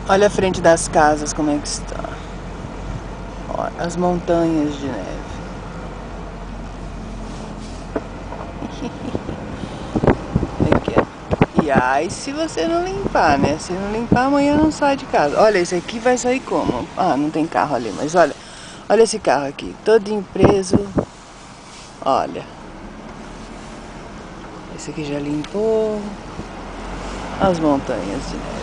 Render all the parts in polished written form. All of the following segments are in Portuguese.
Olha a frente das casas como é que está. Olha as montanhas de neve. Aqui, ó. E aí se você não limpar, né? Se não limpar, amanhã não sai de casa. Olha, esse aqui vai sair como? Ah, não tem carro ali, mas olha. Olha esse carro aqui, todinho preso. Olha. Esse aqui já limpou. As montanhas de neve.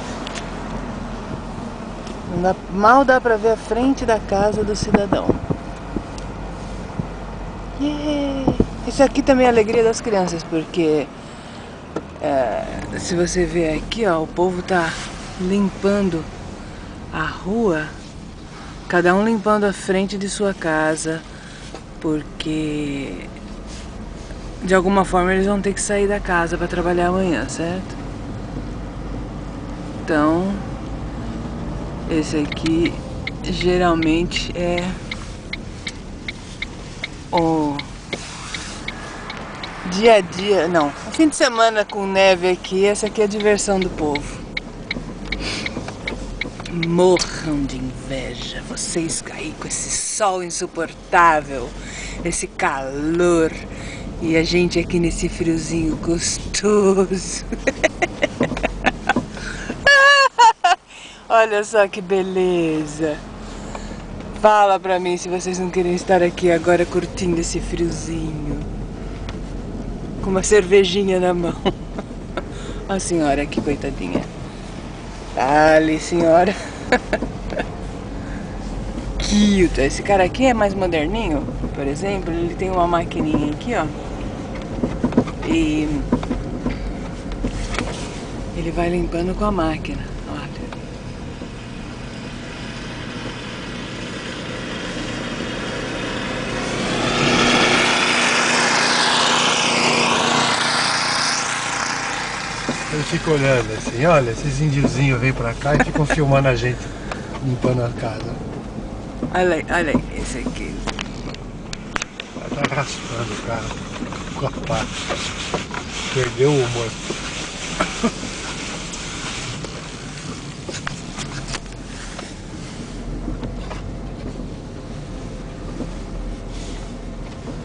Mal dá pra ver a frente da casa do cidadão. Yeah. Isso aqui também é a alegria das crianças, porque se você ver aqui, ó, o povo tá limpando a rua, cada um limpando a frente de sua casa, porque de alguma forma eles vão ter que sair da casa para trabalhar amanhã, certo? Então, esse aqui geralmente é o dia a dia, não, o fim de semana com neve aqui, essa aqui é a diversão do povo. Morram de inveja, vocês aí com esse sol insuportável, esse calor, e a gente aqui nesse friozinho gostoso. Olha só que beleza. Fala pra mim se vocês não querem estar aqui agora curtindo esse friozinho. Com uma cervejinha na mão. Olha a senhora aqui, coitadinha. Dale, senhora. Cute. Esse cara aqui é mais moderninho, por exemplo. Ele tem uma maquininha aqui, ó. E ele vai limpando com a máquina. Olha. Ele fica olhando assim, olha, esses índiozinhos vêm pra cá e ficam filmando a gente limpando a casa. Olha aí, esse aqui. Tá raspando o cara com a pá. Perdeu o humor.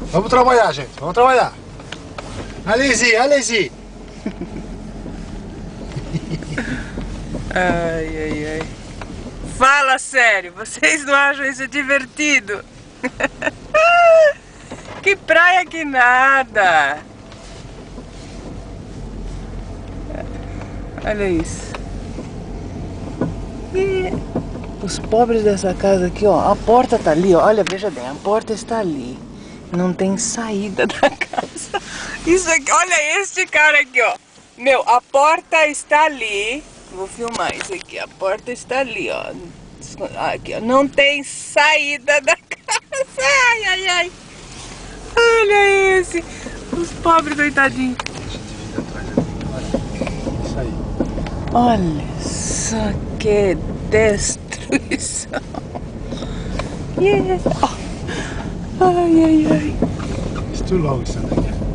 Vamos trabalhar, gente, vamos trabalhar. Allez-y. Ai. Fala sério, vocês não acham isso divertido? Que praia que nada! Olha isso. E os pobres dessa casa aqui, ó, a porta tá ali, ó, olha, veja bem, a porta está ali. Não tem saída da casa. Isso aqui, olha este cara aqui, ó. Meu, a porta está ali. Vou filmar isso aqui. A porta está ali, ó. Aqui, ó. Não tem saída da casa. Ai. Olha esse. Os pobres coitadinhos. Isso aí. Olha só que destruição. Yeah. Oh. Ai. It's too long, isso daqui.